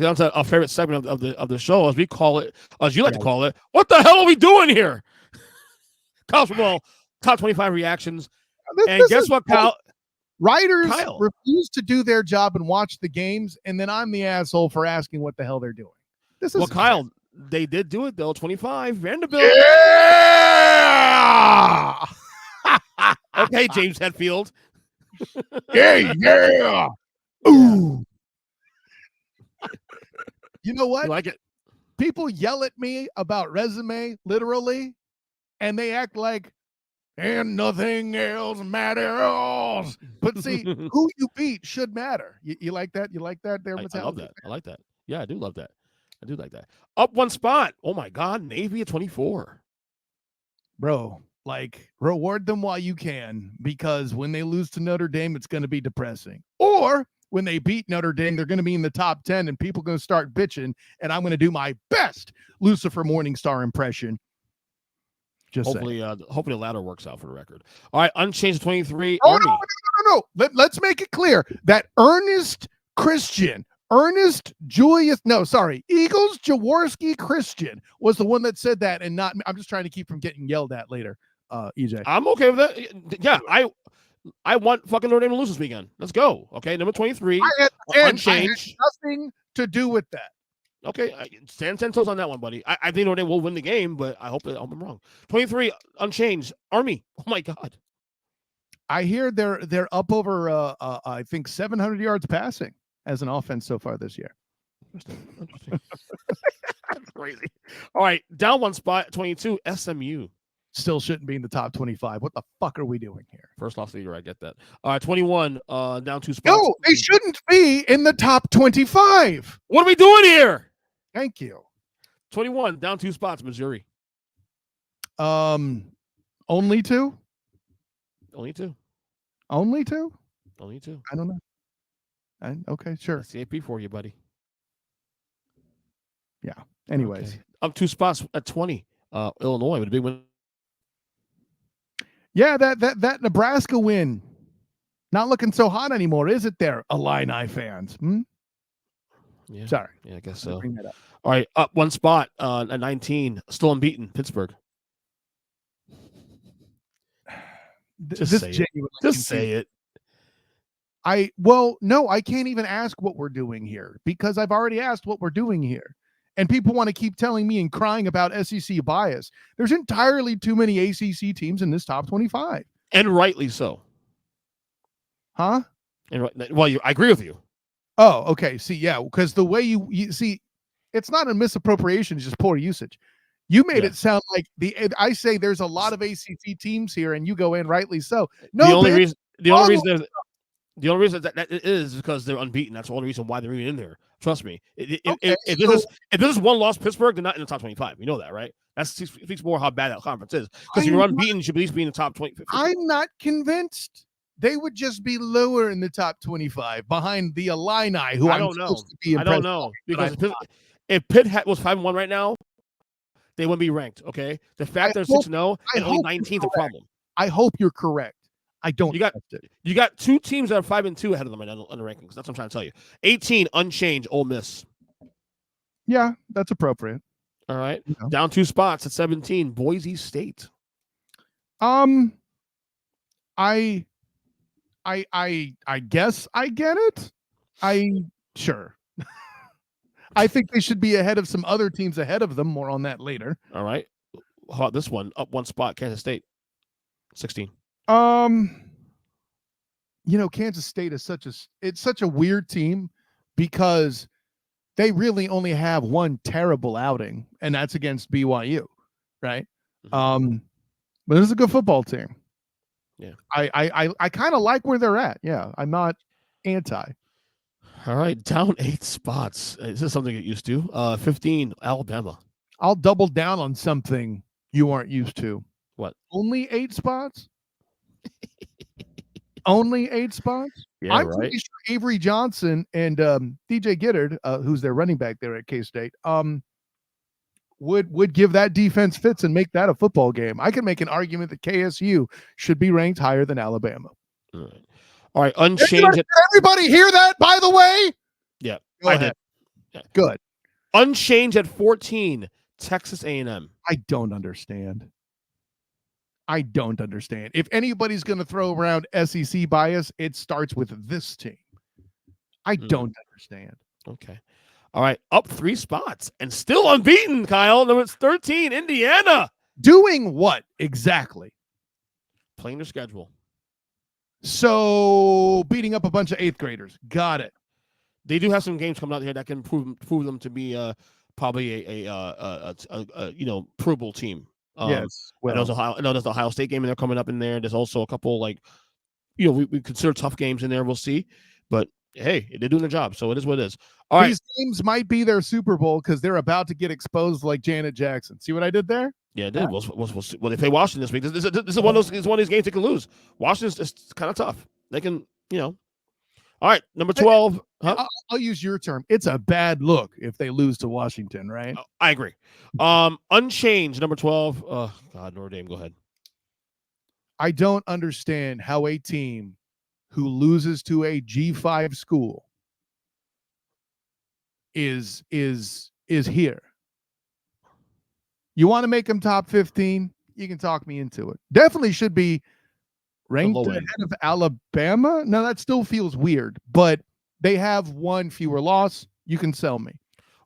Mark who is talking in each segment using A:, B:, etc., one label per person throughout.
A: down to a favorite segment of the show, as we call it, as you like to call it. What the hell are we doing here? College football top 25 reactions. And guess what, Kyle?
B: Writers refuse to do their job and watch the games, and then I'm the asshole for asking what the hell they're doing. This is
A: Kyle, they did do it though. 25 Vanderbilt.
B: Yeah.
A: Okay, James Hetfield.
B: Yeah. Ooh. You know what?
A: You like it?
B: People yell at me about resume, literally, and they act like, and nothing else matters. But see, who you beat should matter. You like that? You like that? There,
A: I love that. I like that. Yeah, I do love that. I do like that. Up one spot. Oh my God, Navy at 24.
B: Bro, like, reward them while you can, because when they lose to Notre Dame, it's going to be depressing. Or when they beat Notre Dame, they're going to be in the top 10, and people are going to start bitching, and I'm going to do my best Lucifer Morningstar impression. Just
A: hopefully the latter works out for the record. All right, unchanged 23.
B: Oh, no. Let's make it clear that Earnest Eagles Jaworski Christian was the one that said that, and not. I'm just trying to keep from getting yelled at later. EJ,
A: I'm okay with that. Yeah, I want fucking Notre Dame to lose this weekend. Let's go. Okay, number 23. Unchanged.
B: I had nothing to do with that.
A: Okay, stand 10 toes on that one, buddy. I think Notre Dame will win the game, but I hope I'm wrong. 23, unchanged. Army. Oh my God.
B: I hear they're up over I think 700 yards passing as an offense so far this year.
A: Interesting. Crazy. All right, down one spot. 22, SMU.
B: Still shouldn't be in the top 25. What the fuck are we doing here?
A: First loss of the year, I get that. All right, 21, down 2 spots.
B: No, they shouldn't be in the top 25.
A: What are we doing here?
B: Thank you.
A: 21, down 2 spots, Missouri.
B: Only 2?
A: Only 2.
B: Only 2?
A: Only 2.
B: I don't know. Okay, sure.
A: That's the AP for you, buddy.
B: Yeah. Anyways.
A: Okay. Up 2 spots at 20. Illinois with a big win.
B: Yeah, that Nebraska win. Not looking so hot anymore, is it there, Illini fans?
A: Yeah.
B: Sorry.
A: Yeah, I guess so.
B: Bring that up.
A: All right, up 1 spot at 19. Still unbeaten, Pittsburgh. Just say it.
B: No, I can't even ask what we're doing here, because I've already asked what we're doing here. And people want to keep telling me and crying about SEC bias. There's entirely too many ACC teams in this top 25.
A: And rightly so.
B: Huh?
A: I agree with you.
B: Oh, okay. See, yeah, because the way you see, it's not a misappropriation, it's just poor usage. You made it sound like I say there's a lot of ACC teams here, and you go in rightly so. No,
A: the only reason that it is because they're unbeaten. That's the only reason why they're even in there. Trust me. If this is one loss, Pittsburgh, they're not in the top 25. You know that, right? That speaks more how bad that conference is. Because if you're unbeaten, you should at least be in the top 20. 50.
B: I'm not convinced. They would just be lower in the top 25 behind the Illini, who
A: I don't know. I don't know, because if Pitt was 5-1 right now, they wouldn't be ranked. Okay, the fact they're 6-0 and only 19 is a problem.
B: I hope you're correct. I don't.
A: You got 2 teams that are 5-2 ahead of them on the rankings. That's what I'm trying to tell you. 18 unchanged, Ole Miss.
B: Yeah, that's appropriate.
A: All right, down 2 spots at 17, Boise State.
B: I guess I get it. Sure. I think they should be ahead of some other teams ahead of them. More on that later.
A: All right. How about this one? Up 1 spot, Kansas State. 16.
B: Kansas State is such a weird team, because they really only have one terrible outing, and that's against BYU, right?
A: Mm-hmm.
B: But this is a good football team.
A: Yeah.
B: I kind of like where they're at. Yeah. I'm not anti.
A: All right, down 8 spots. Is this something you're used to? 15, Alabama.
B: I'll double down on something you aren't used to.
A: What?
B: Only 8 spots? Only 8 spots?
A: Yeah,
B: I'm
A: right.
B: pretty sure Avery Johnson and DJ Gittard, who's their running back there at K-State, would give that defense fits and make that a football game. I can make an argument that KSU should be ranked higher than Alabama.
A: All right, unchanged.
B: Did everybody hear that, by the way?
A: Yeah,
B: I did.
A: Yeah.
B: Good.
A: Unchanged at 14, Texas A&M.
B: I don't understand. If anybody's going to throw around SEC bias, it starts with this team. I don't understand.
A: Okay. All right. Up 3 spots and still unbeaten, Kyle. Number 13, Indiana.
B: Doing what exactly?
A: Playing their schedule.
B: So beating up a bunch of 8th graders. Got it.
A: They do have some games coming out here that can prove them to be probably a provable team.
B: Yes.
A: Well, I know there's the Ohio State game, and they're coming up in there. There's also a couple we consider tough games in there. We'll see, but hey, they're doing their job, so it is what it is. All
B: These games might be their Super Bowl because they're about to get exposed like Janet Jackson. See what I did there?
A: Yeah, it did. We'll see. Well, they play Washington this week. This is one of these games they can lose. Washington's just kind of tough. They can, All right, number 12. Huh?
B: I'll use your term. It's a bad look if they lose to Washington, right?
A: I agree. Unchanged, number 12. Oh, God, Notre Dame, go ahead.
B: I don't understand how a team who loses to a G5 school is here. You want to make them top 15? You can talk me into it. Definitely should be ranked ahead of Alabama. No, that still feels weird, but they have one fewer loss. You can sell me.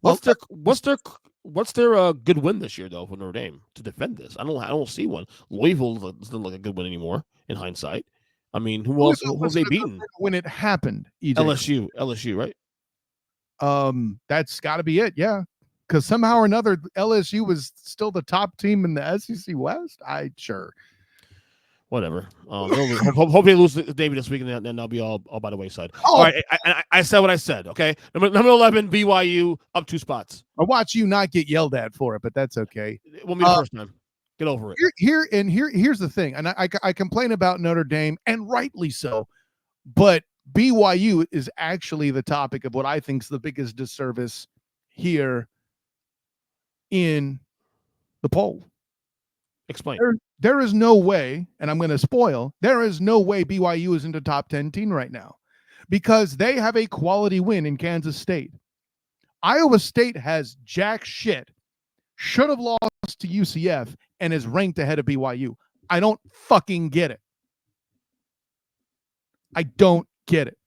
A: What's their good win this year though for Notre Dame to defend this? I don't see one. Louisville doesn't look a good win anymore in hindsight. I mean, who have they beaten
B: when it happened? EJ.
A: LSU, right?
B: That's got to be it. Yeah, because somehow or another LSU was still the top team in the SEC West.
A: Whatever. Hope they lose David this week, and then they'll be all by the wayside. All right, I said what I said. Okay, number 11, BYU, up 2 spots.
B: I watch you not get yelled at for it, but that's okay.
A: It won't be the first time. Get over it.
B: Here's the thing, and I complain about Notre Dame, and rightly so, but BYU is actually the topic of what I think is the biggest disservice here in the poll.
A: Explain.
B: There is no way, and I'm going to spoil, there is no way BYU is in the top 10 team right now because they have a quality win in Kansas State. Iowa State has jack shit, should have lost to UCF, and is ranked ahead of BYU. I don't fucking get it. I don't get it.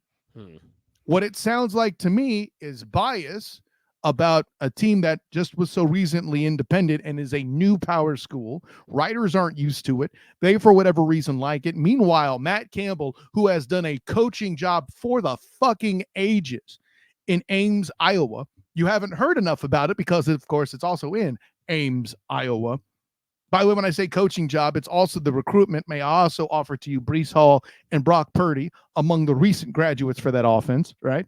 B: What it sounds like to me is bias about a team that just was so recently independent and is a new power school. Writers aren't used to it. They, for whatever reason, like it. Meanwhile, Matt Campbell, who has done a coaching job for the fucking ages in Ames, Iowa. You haven't heard enough about it because, of course, it's also in Ames, Iowa. By the way, when I say coaching job, it's also the recruitment. May I also offer to you Breece Hall and Brock Purdy among the recent graduates for that offense, right?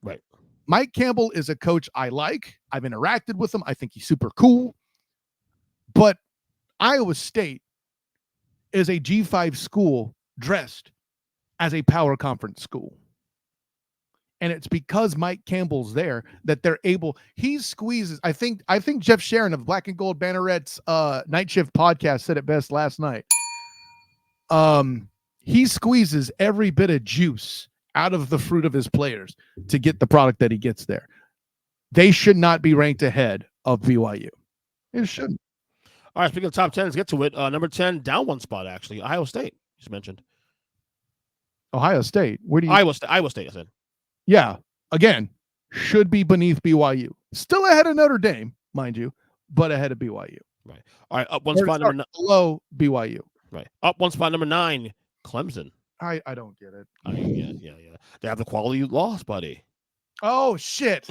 A: Right.
B: Mike Campbell is a coach I like. I've interacted with him. I think he's super cool. But Iowa State is a G5 school dressed as a power conference school. And it's because Mike Campbell's there that they're able. He squeezes. I think Jeff Sharon of Black and Gold Banneret's Night Shift podcast said it best last night. He squeezes every bit of juice out of the fruit of his players to get the product that he gets there. They should not be ranked ahead of BYU. It shouldn't.
A: All right, speaking of top 10, let's get to it. Number 10, down 1 spot, actually. Ohio State, you mentioned.
B: Ohio State? Where do you...
A: Iowa State, I said.
B: Yeah, again, should be beneath BYU. Still ahead of Notre Dame, mind you, but ahead of BYU.
A: Right. All right, up 1 spot, number 9.
B: Below BYU.
A: Right. Up 1 spot, number 9, Clemson.
B: I don't get it.
A: Yeah. They have the quality loss, buddy.
B: Oh, shit.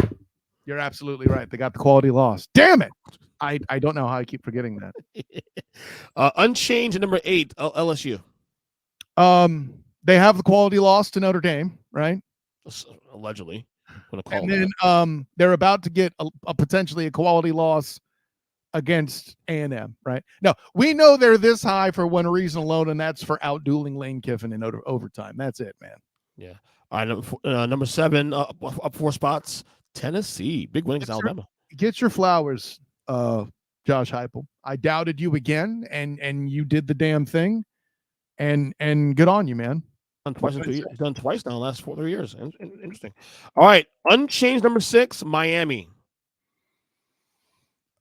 B: You're absolutely right. They got the quality loss. Damn it. I don't know how I keep forgetting that.
A: Unchanged, number 8, LSU.
B: They have the quality loss to Notre Dame, right?
A: Allegedly.
B: And then they're about to get a potentially a quality loss against A&M, right? No, we know they're this high for one reason alone, and that's for outdueling Lane Kiffin in overtime. That's it, man.
A: Yeah. All right, number 7, up 4 spots, Tennessee. Big win against Alabama.
B: Get your flowers, Josh Heupel. I doubted you again, and you did the damn thing, and good on you, man.
A: He's done twice now in the last 3 years. Interesting. All right, unchanged number 6, Miami.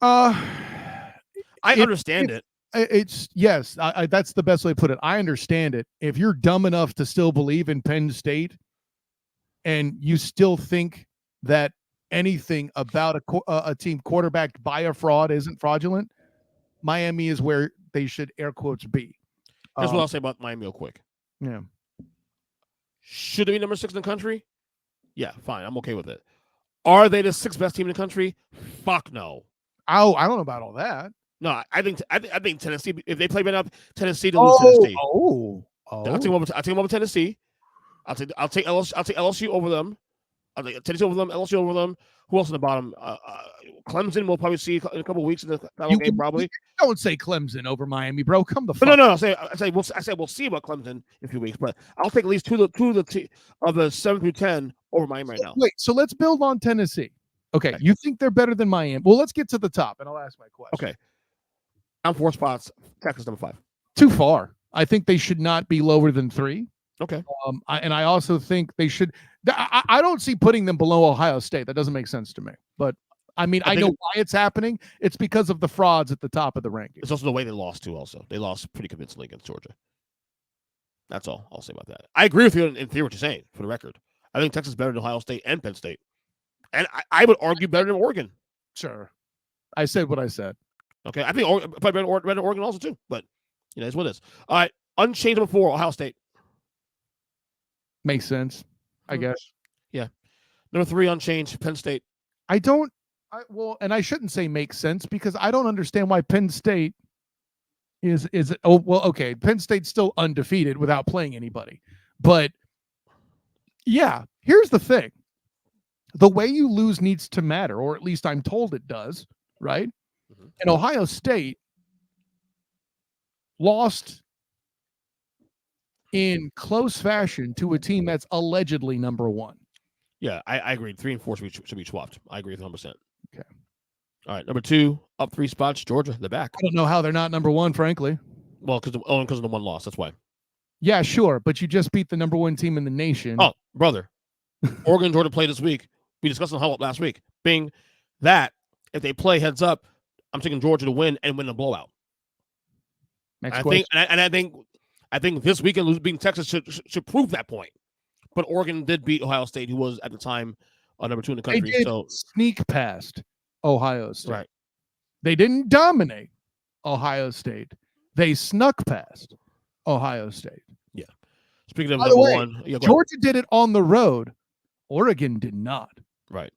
B: I
A: understand it.
B: It's yes. That's the best way to put it. I understand it. If you're dumb enough to still believe in Penn State, and you still think that anything about a team quarterbacked by a fraud isn't fraudulent, Miami is where they should air quotes be.
A: Here's what I'll say about Miami real quick.
B: Yeah.
A: Should they be number 6 in the country? Yeah, fine. I'm okay with it. Are they the 6th best team in the country? Fuck no.
B: Oh, I don't know about all that.
A: No, I think Tennessee. If they play better enough, Tennessee to lose Tennessee. I'll take them over Tennessee. I'll take LSU over them. I'll take Tennessee over them. LSU over them. Who else in the bottom? Clemson we'll probably see in a couple of weeks in the final game probably.
B: Don't say Clemson over Miami, bro. Come the fuck.
A: No. I say we'll see about Clemson in a few weeks, but I'll take at least two of the 7 through 10 over Miami right now.
B: Wait, so let's build on Tennessee. Okay, you think they're better than Miami? Well, let's get to the top, and I'll ask my question.
A: Okay, down 4 spots. Texas number 5.
B: Too far. I think they should not be lower than 3.
A: Okay.
B: I also think they should. I don't see putting them below Ohio State. That doesn't make sense to me. But I mean, I know why it's happening. It's because of the frauds at the top of the rankings.
A: It's also the way they lost too. Also, they lost pretty convincingly against Georgia. That's all I'll say about that. I agree with you in theory what you're saying. For the record, I think Texas is better than Ohio State and Penn State, and I would argue better than Oregon.
B: Sure, I said what I said.
A: Okay, I think probably better than Oregon also too. But it's what it is. All right, unchanged number 4, Ohio State.
B: Makes sense, I guess.
A: Yeah. Number 3, unchanged, Penn State.
B: And I shouldn't say makes sense because I don't understand why Penn State is okay. Penn State's still undefeated without playing anybody. But yeah, here's the thing. The way you lose needs to matter, or at least I'm told it does, right? Mm-hmm. And Ohio State lost in close fashion to a team that's allegedly number 1.
A: Yeah, I agree. 3 and 4 should be swapped. I agree with 100%.
B: Okay.
A: All right, number 2, up 3 spots, Georgia, they're back.
B: I don't know how they're not number 1, frankly.
A: Well, because of the 1 loss, that's why.
B: Yeah, sure, but you just beat the number 1 team in the nation.
A: Oh, brother. Oregon and Georgia play this week. We discussed on Huddle Up last week. Being that, if they play heads up, I'm taking Georgia to win and win a blowout.
B: Next question.
A: I think this weekend beating Texas should prove that point. But Oregon did beat Ohio State, who was at the time number 2 in the country.
B: They did sneak past Ohio State.
A: Right.
B: They didn't dominate Ohio State. They snuck past Ohio State.
A: Yeah. Speaking of
B: By
A: number
B: the way,
A: 1,
B: Georgia did it on the road. Oregon did not.
A: Right.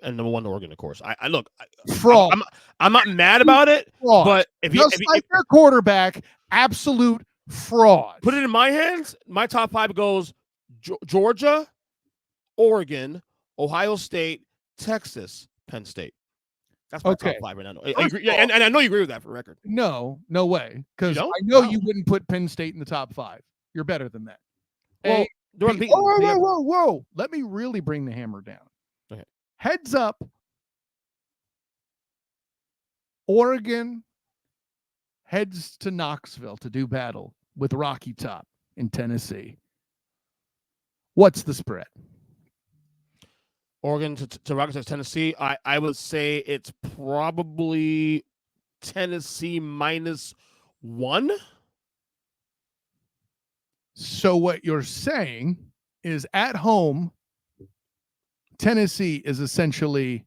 A: And number 1, Oregon, of course. I look.
B: Fraud.
A: I'm not mad about it,
B: fraud.
A: but if you
B: their quarterback, absolute fraud.
A: Put it in my hands. My top 5 goes Georgia, Oregon, Ohio State, Texas, Penn State. That's my top 5 right now. I agree. Yeah, and I know you agree with that for the record.
B: No way. Because I know you wouldn't put Penn State in the top 5. You're better than that.
A: Well,
B: whoa. Let me really bring the hammer down.
A: Okay.
B: Heads up. Oregon heads to Knoxville to do battle with Rocky Top in Tennessee. What's the spread?
A: Oregon to Rocky Top, Tennessee. I would say it's probably Tennessee -1.
B: So what you're saying is at home, Tennessee is essentially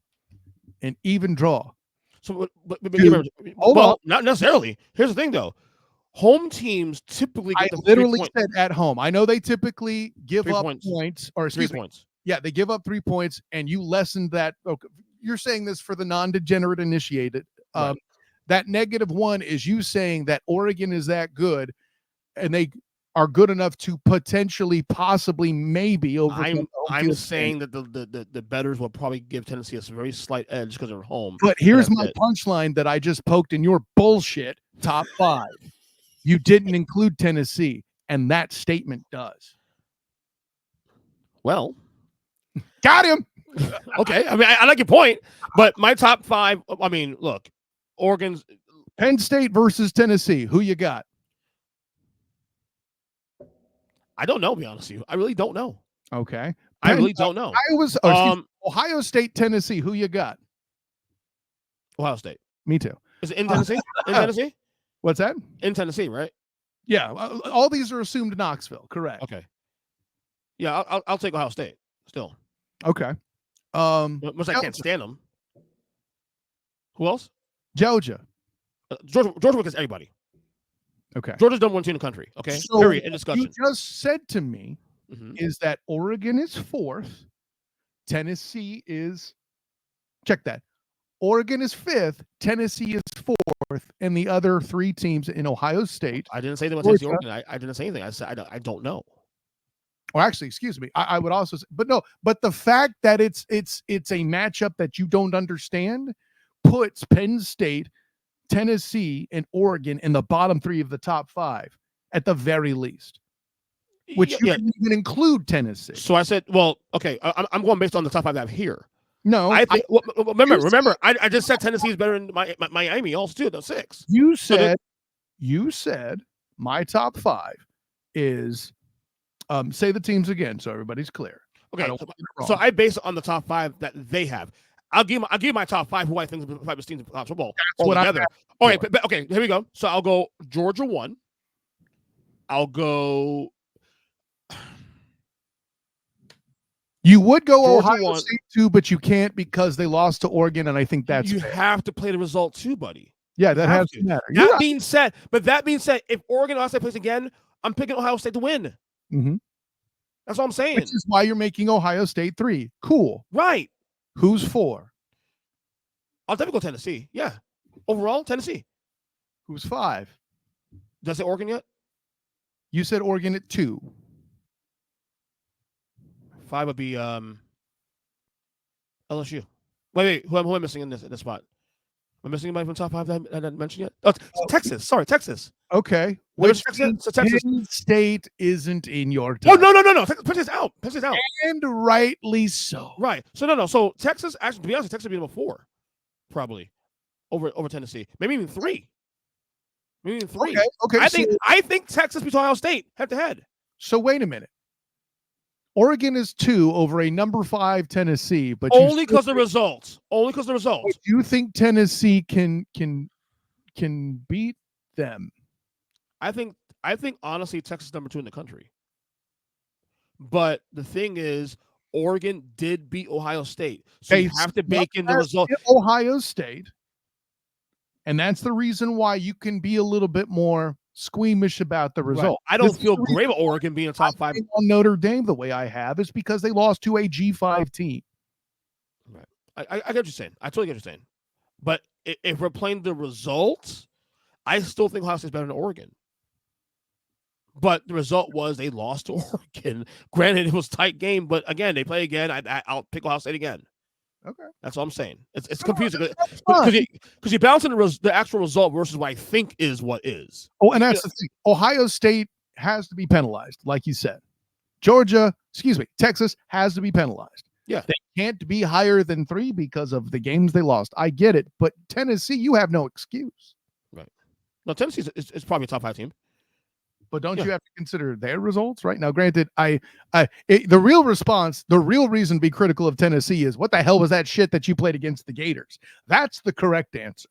B: an even draw.
A: So, but not necessarily. Here's the thing, though. Home teams typically get
B: said at home. I know they typically give up points or
A: 3 points.
B: Yeah, they give up 3 points, and you lessened that. Okay, you're saying this for the non-degenerate initiated.
A: Right.
B: That -1 is you saying that Oregon is that good, and they are good enough to potentially, possibly, maybe overcome.
A: I'm saying that the bettors will probably give Tennessee a very slight edge because they're home.
B: But here's my punchline that I just poked in your bullshit top 5. You didn't include Tennessee, and that statement does.
A: Well,
B: got him.
A: Okay, I mean I like your point, but my top 5. I mean, look, Oregon's
B: Penn State versus Tennessee. Who you got?
A: I don't know, to be honest with you. I really don't know.
B: Okay.
A: I really don't know.
B: Ohio State, Tennessee. Who you got?
A: Ohio State.
B: Me too.
A: Is it in Tennessee? In Tennessee?
B: What's that?
A: In Tennessee, right?
B: Yeah. All these are assumed Knoxville. Correct.
A: Okay. Yeah, I'll take Ohio State still.
B: Okay.
A: Unless I can't stand them. Who else?
B: Georgia.
A: Georgia against everybody.
B: Okay.
A: Georgia's number 1 team in the country. Okay.
B: So
A: period. In discussion.
B: You just said to me is that Oregon is 4th, Tennessee is check that. Oregon is 5th, Tennessee is 4th, and the other 3 teams in Ohio State.
A: I didn't say they were Tennessee, Oregon. I didn't say anything. I said I don't know.
B: Or actually, excuse me. I would also say, but the fact that it's a matchup that you don't understand puts Penn State, Tennessee, and Oregon in the bottom 3 of the top 5 at the very least. Which you didn't even include Tennessee.
A: So I said, well, okay, I'm going based on the top 5 I have here.
B: No,
A: I think. Remember, I just said Tennessee is better than Miami. Also, too, the 6.
B: You said my top 5 is. Say the teams again, so everybody's clear.
A: Okay, so I base it on the top 5 that they have. I'll give my top 5 who I think is the 5 teams in college football all together. Okay, here we go. So I'll go Georgia 1. I'll go.
B: You would go
A: Georgia
B: Ohio
A: 1.
B: State 2, but you can't because they lost to Oregon, and I think that's
A: you
B: fair.
A: have to play the result too, buddy.
B: Yeah, that has to matter.
A: That being said, if Oregon Ohio State plays again, I'm picking Ohio State to win.
B: Mm-hmm.
A: That's what I'm saying.
B: Which is why you're making Ohio State 3. Cool.
A: Right.
B: Who's 4?
A: I'll definitely go Tennessee. Yeah. Overall, Tennessee.
B: Who's 5?
A: Did I say Oregon yet?
B: You said Oregon at 2.
A: 5 would be LSU. Wait. Who am I missing in this spot? Am I missing anybody from top 5 that I didn't mention yet? Oh, Texas. Sorry, Texas.
B: Okay.
A: Texas?
B: Penn State isn't in your
A: top. Oh, no. Texas out.
B: And rightly so.
A: Right. So, no. So, Texas, actually, to be honest, Texas would be number 4, probably, over Tennessee. Maybe even 3.
B: Okay.
A: I think Texas beats Ohio State head-to-head.
B: So, wait a minute. Oregon is 2 over a number 5 Tennessee, but
A: only because of the results.
B: But you think Tennessee can beat them?
A: I think honestly Texas is number 2 in the country. But the thing is, Oregon did beat Ohio State, so you have to bake in the result.
B: Ohio State, and that's the reason why you can be a little bit more squeamish about the result.
A: Right. I don't feel great about Oregon being a top 5
B: on Notre Dame the way I have is because they lost to a G5 team.
A: Right. I get what you're saying. I totally get what you're saying. But if we're playing the results, I still think Ohio State's better than Oregon. But the result was they lost to Oregon. Granted, it was a tight game, but again, they play again. I'll pick Ohio State again.
B: Okay,
A: that's all I'm saying. It's confusing because you're balancing the actual result versus what I think is what is.
B: Oh, and that's the thing. Ohio State has to be penalized, like you said. Texas has to be penalized.
A: Yeah,
B: they can't be higher than 3 because of the games they lost. I get it, but Tennessee, you have no excuse.
A: Right. No, Tennessee is probably a top 5 team.
B: But don't you have to consider their results, right? Now, granted, the real reason to be critical of Tennessee is what the hell was that shit that you played against the Gators? That's the correct answer.